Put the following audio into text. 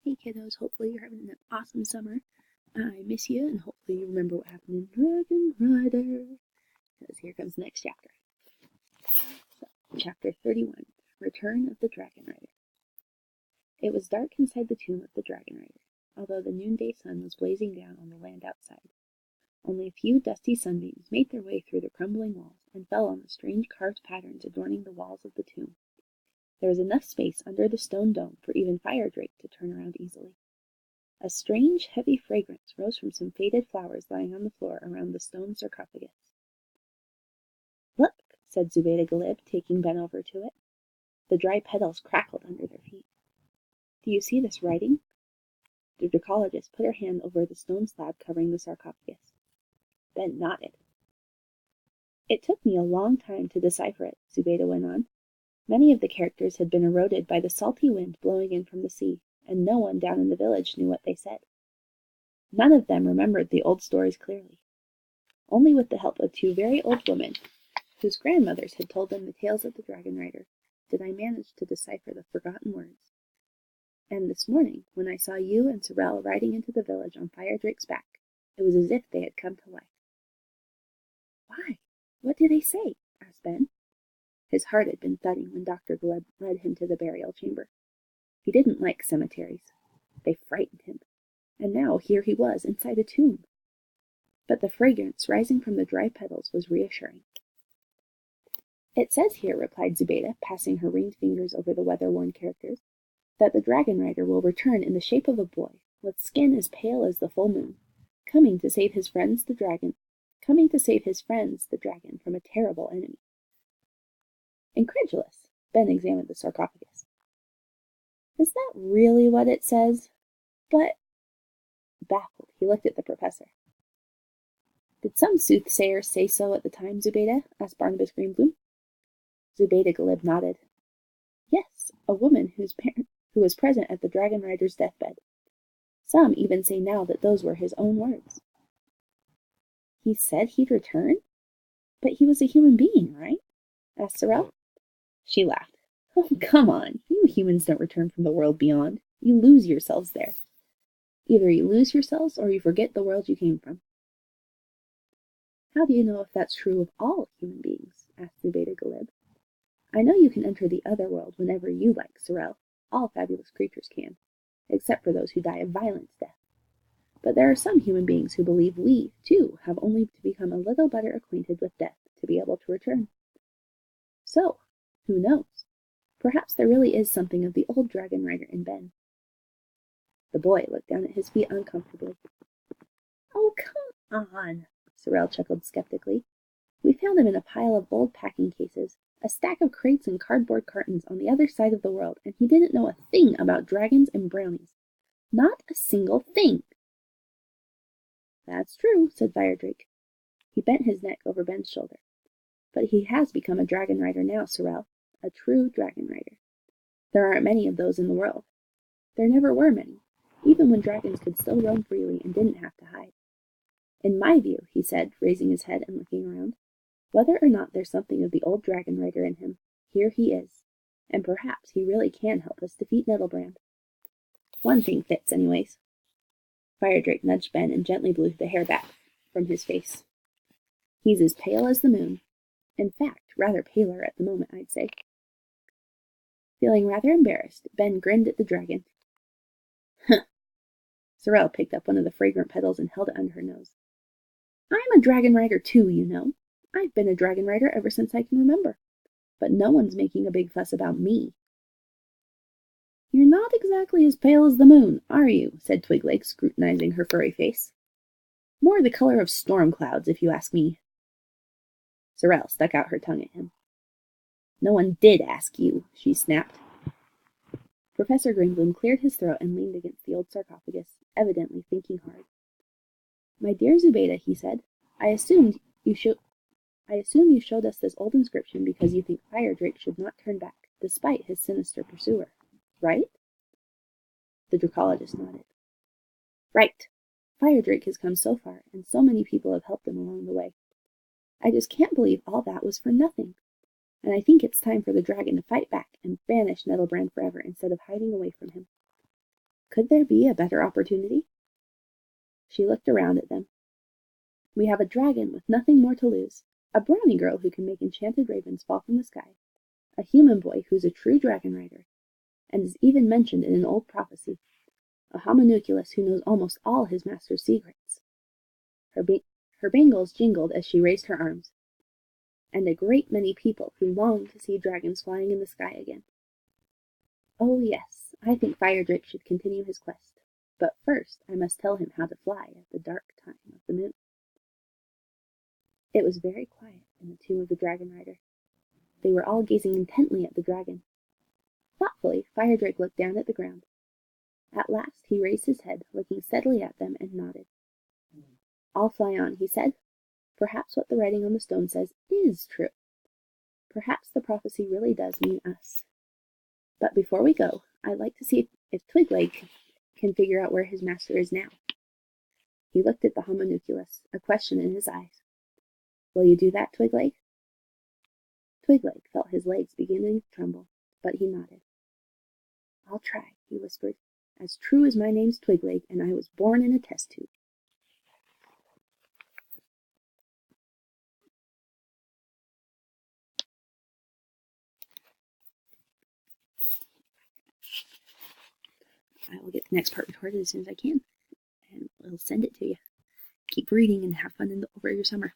Hey kiddos, hopefully you're having an awesome summer. I miss you, and hopefully you remember what happened in Dragon Rider. Because here comes the next chapter. So, chapter 31, Return of the Dragon Rider. It was dark inside the tomb of the Dragon Rider, although the noonday sun was blazing down on the land outside. Only a few dusty sunbeams made their way through the crumbling walls and fell on the strange carved patterns adorning the walls of the tomb. There was enough space under the stone dome for even Firedrake to turn around easily. A strange, heavy fragrance rose from some faded flowers lying on the floor around the stone sarcophagus. "Look," said Zubaydah Galib, taking Ben over to it. The dry petals crackled under their feet. "Do you see this writing?" The dracologist put her hand over the stone slab covering the sarcophagus. Ben nodded. "It took me a long time to decipher it," Zubaydah went on. "Many of the characters had been eroded by the salty wind blowing in from the sea, and no one down in the village knew what they said. None of them remembered the old stories clearly. Only with the help of two very old women, whose grandmothers had told them the tales of the Dragon Rider, did I manage to decipher the forgotten words. And this morning, when I saw you and Sorrel riding into the village on Firedrake's back, it was as if they had come to life." "Why? What do they say?" asked Ben. His heart had been thudding when Dr. Gleb led him to the burial chamber. He didn't like cemeteries. They frightened him. And now here he was inside a tomb. But the fragrance rising from the dry petals was reassuring. "It says here," replied Zubaydah, passing her ringed fingers over the weather-worn characters, "that the Dragon Rider will return in the shape of a boy, with skin as pale as the full moon, coming to save his friends the dragon from a terrible enemy." Incredulous, Ben examined the sarcophagus. "Is that really what it says? But—" Baffled, he looked at the professor. "Did some soothsayer say so at the time, Zubaydah?" asked Barnabas Greenbloom. Zubaydah Galib nodded. "Yes, a woman who was present at the Dragon Rider's deathbed. Some even say now that those were his own words." "He said he'd return? But he was a human being, right?" asked Sorrel. She laughed. "Oh, come on. You humans don't return from the world beyond. You lose yourselves there. Either you lose yourselves or you forget the world you came from." "How do you know if that's true of all human beings?" asked Zubaydah Galib. "I know you can enter the other world whenever you like, Sorrel. All fabulous creatures can, except for those who die a violent death. But there are some human beings who believe we, too, have only to become a little better acquainted with death to be able to return. So, who knows? Perhaps there really is something of the old Dragon Rider in Ben." The boy looked down at his feet uncomfortably. "Oh, come on," Sorrel chuckled skeptically. "We found him in a pile of old packing cases, a stack of crates and cardboard cartons on the other side of the world, and he didn't know a thing about dragons and brownies. Not a single thing." "That's true," said Firedrake. He bent his neck over Ben's shoulder. "But he has become a Dragon Rider now, Sorrel. A true Dragon Rider. There aren't many of those in the world. There never were many, even when dragons could still roam freely and didn't have to hide. In my view," he said, raising his head and looking around, "whether or not there's something of the old Dragon Rider in him, here he is, and perhaps he really can help us defeat Nettlebrand. One thing fits, anyways." Firedrake nudged Ben and gently blew the hair back from his face. "He's as pale as the moon. In fact, rather paler at the moment, I'd say." Feeling rather embarrassed, Ben grinned at the dragon. "Huh." Sorrel picked up one of the fragrant petals and held it under her nose. "I'm a Dragon Rider too, you know. I've been a Dragon Rider ever since I can remember. But no one's making a big fuss about me." "You're not exactly as pale as the moon, are you?" said Twigleg, scrutinizing her furry face. "More the color of storm clouds, if you ask me." Sorrel stuck out her tongue at him. "No one did ask you," she snapped. Professor Greenbloom cleared his throat and leaned against the old sarcophagus, evidently thinking hard. "My dear Zubaydah," he said, I assume you showed us this old inscription because you think Firedrake should not turn back, despite his sinister pursuer, right?" The dracologist nodded. "Right. Firedrake has come so far, and so many people have helped him along the way. I just can't believe all that was for nothing. And I think it's time for the dragon to fight back and banish Nettlebrand forever instead of hiding away from him. Could there be a better opportunity? She looked around at them. We have a dragon with nothing more to lose, a brownie girl who can make enchanted ravens fall from the sky, a human boy who's a true dragon rider, and is even mentioned in an old prophecy, a homunculus who knows almost all his master's secrets. Her bangles jingled as she raised her arms, and a great many people who longed to see dragons flying in the sky again. Oh yes, I think Firedrake should continue his quest, but first I must tell him how to fly at the dark time of the moon. It was very quiet in the tomb of the dragon rider. They were all gazing intently at the dragon. Thoughtfully, Firedrake looked down at the ground. At last he raised his head, looking steadily at them, and nodded. I'll fly on, he said. Perhaps what the writing on the stone says is true. Perhaps the prophecy really does mean us. But before we go, I'd like to see if Twigleg can figure out where his master is now. He looked at the homunculus, a question in his eyes. Will you do that, Twigleg? Twigleg felt his legs beginning to tremble, but he nodded. I'll try, he whispered, as true as my name's Twigleg and I was born in a test tube. I will get the next part recorded as soon as I can, and we'll send it to you. Keep reading and have fun over your summer.